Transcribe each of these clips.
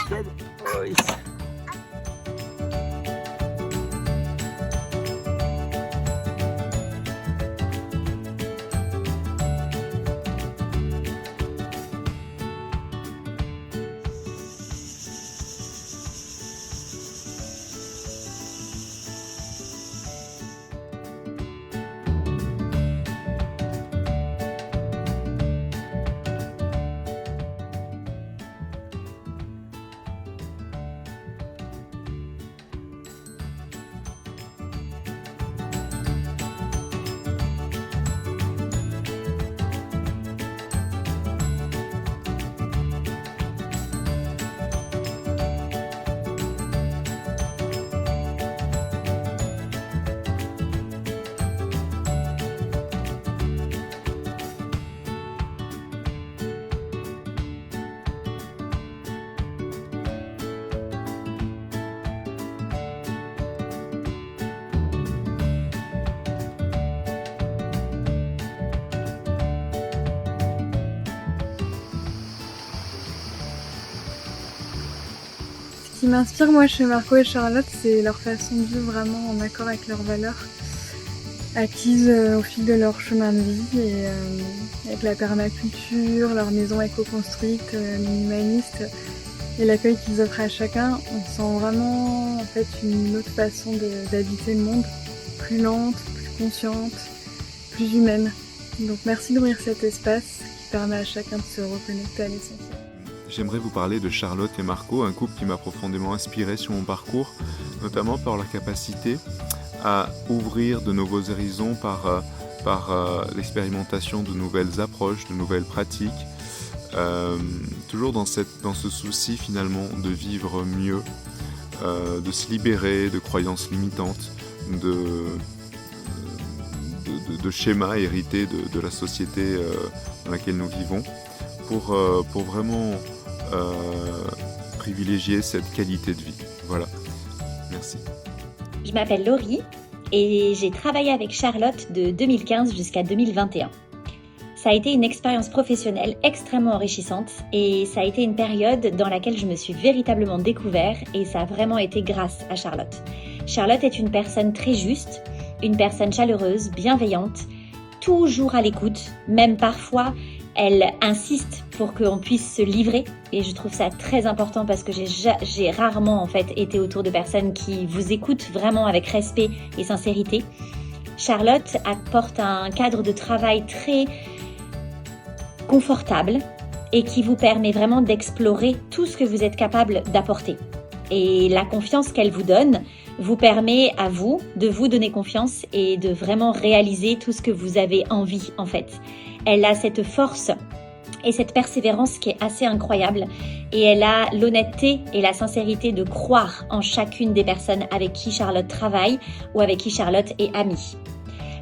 chouette. Oui. Ce qui m'inspire moi chez Marco et Charlotte, c'est leur façon de vivre vraiment en accord avec leurs valeurs acquises au fil de leur chemin de vie et avec la permaculture, leur maison éco-construite, minimaliste et l'accueil qu'ils offrent à chacun, on sent vraiment en fait une autre façon d'habiter le monde, plus lente, plus consciente, plus humaine. Donc merci d'ouvrir cet espace qui permet à chacun de se reconnecter à l'essentiel. J'aimerais vous parler de Charlotte et Marco, un couple qui m'a profondément inspiré sur mon parcours, notamment par leur capacité à ouvrir de nouveaux horizons par l'expérimentation de nouvelles approches, de nouvelles pratiques, toujours dans ce souci finalement de vivre mieux, de se libérer de croyances limitantes, de schémas hérités de la société dans laquelle nous vivons, pour vraiment privilégier cette qualité de vie. Voilà, merci. Je m'appelle Laurie et j'ai travaillé avec Charlotte de 2015 jusqu'à 2021. Ça a été une expérience professionnelle extrêmement enrichissante et ça a été une période dans laquelle je me suis véritablement découvert et ça a vraiment été grâce à Charlotte. Charlotte est une personne très juste, une personne chaleureuse, bienveillante, toujours à l'écoute, même parfois elle insiste pour qu'on puisse se livrer et je trouve ça très important parce que j'ai rarement en fait été autour de personnes qui vous écoutent vraiment avec respect et sincérité. Charlotte apporte un cadre de travail très confortable et qui vous permet vraiment d'explorer tout ce que vous êtes capable d'apporter. Et la confiance qu'elle vous donne vous permet à vous de vous donner confiance et de vraiment réaliser tout ce que vous avez envie en fait. Elle a cette force et cette persévérance qui est assez incroyable et elle a l'honnêteté et la sincérité de croire en chacune des personnes avec qui Charlotte travaille ou avec qui Charlotte est amie.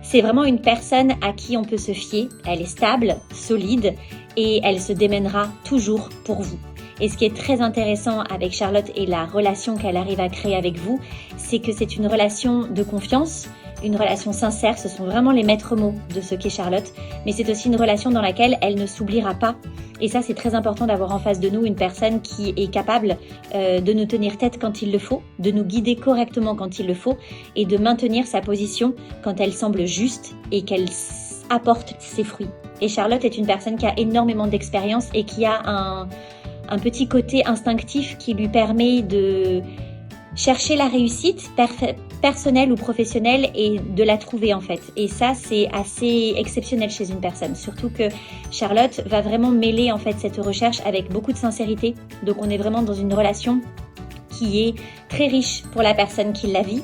C'est vraiment une personne à qui on peut se fier, elle est stable, solide et elle se démènera toujours pour vous. Et ce qui est très intéressant avec Charlotte et la relation qu'elle arrive à créer avec vous, c'est que c'est une relation de confiance, une relation sincère, ce sont vraiment les maîtres mots de ce qu'est Charlotte, mais c'est aussi une relation dans laquelle elle ne s'oubliera pas. Et ça, c'est très important d'avoir en face de nous une personne qui est capable de nous tenir tête quand il le faut, de nous guider correctement quand il le faut et de maintenir sa position quand elle semble juste et qu'elle apporte ses fruits. Et Charlotte est une personne qui a énormément d'expérience et qui a un petit côté instinctif qui lui permet de chercher la réussite personnelle ou professionnelle et de la trouver en fait. Et ça, c'est assez exceptionnel chez une personne. Surtout que Charlotte va vraiment mêler en fait cette recherche avec beaucoup de sincérité. Donc on est vraiment dans une relation qui est très riche pour la personne qui la vit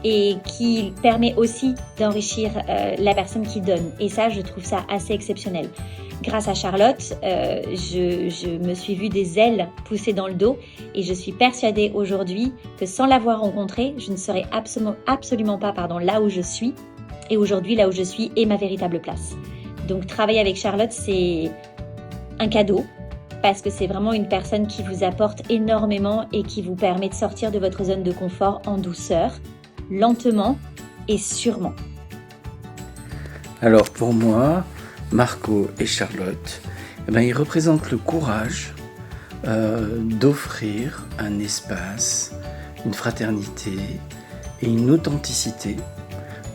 et qui permet aussi d'enrichir la personne qui donne. Et ça, je trouve ça assez exceptionnel. Grâce à Charlotte, je me suis vue des ailes pousser dans le dos et je suis persuadée aujourd'hui que sans l'avoir rencontrée, je ne serais absolument pas là où je suis. Et aujourd'hui, là où je suis est ma véritable place. Donc travailler avec Charlotte, c'est un cadeau parce que c'est vraiment une personne qui vous apporte énormément et qui vous permet de sortir de votre zone de confort en douceur, lentement et sûrement. Alors pour moi, Marco et Charlotte, ils représentent le courage d'offrir un espace, une fraternité et une authenticité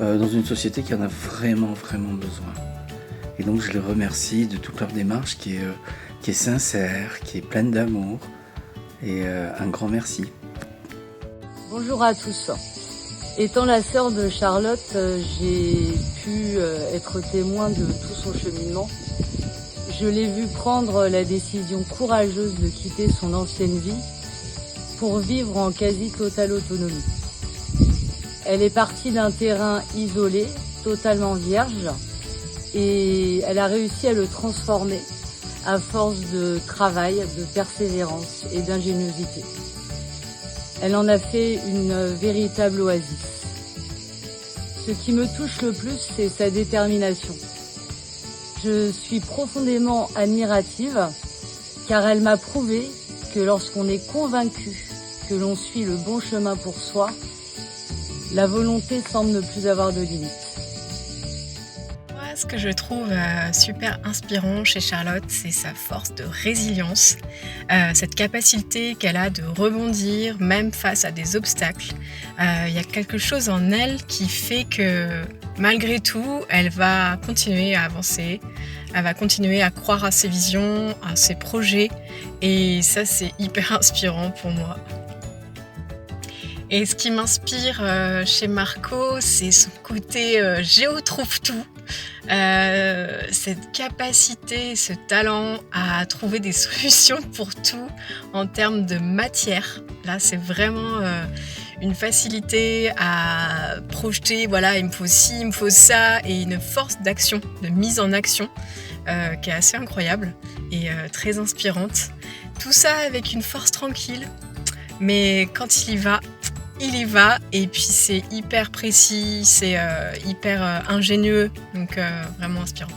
dans une société qui en a vraiment besoin. Et donc je les remercie de toute leur démarche qui est sincère, qui est pleine d'amour, et un grand merci. Bonjour à tous. Étant la sœur de Charlotte, j'ai pu être témoin de tout son cheminement. Je l'ai vu prendre la décision courageuse de quitter son ancienne vie pour vivre en quasi-totale autonomie. Elle est partie d'un terrain isolé, totalement vierge, et elle a réussi à le transformer à force de travail, de persévérance et d'ingéniosité. Elle en a fait une véritable oasis. Ce qui me touche le plus, c'est sa détermination. Je suis profondément admirative car elle m'a prouvé que lorsqu'on est convaincu que l'on suit le bon chemin pour soi, la volonté semble ne plus avoir de limites. Moi, ce que je trouve super inspirant chez Charlotte, c'est sa force de résilience, cette capacité qu'elle a de rebondir même face à des obstacles. Il y a quelque chose en elle qui fait que malgré tout, elle va continuer à avancer, elle va continuer à croire à ses visions, à ses projets, et ça c'est hyper inspirant pour moi. Et ce qui m'inspire chez Marco, c'est son côté géotrouve-tout, cette capacité, ce talent à trouver des solutions pour tout en termes de matière. Là, c'est vraiment une facilité à projeter, voilà, il me faut ci, il me faut ça, et une force d'action, de mise en action qui est assez incroyable et très inspirante. Tout ça avec une force tranquille, mais quand il y va, et puis c'est hyper précis, c'est hyper ingénieux, donc vraiment inspirant.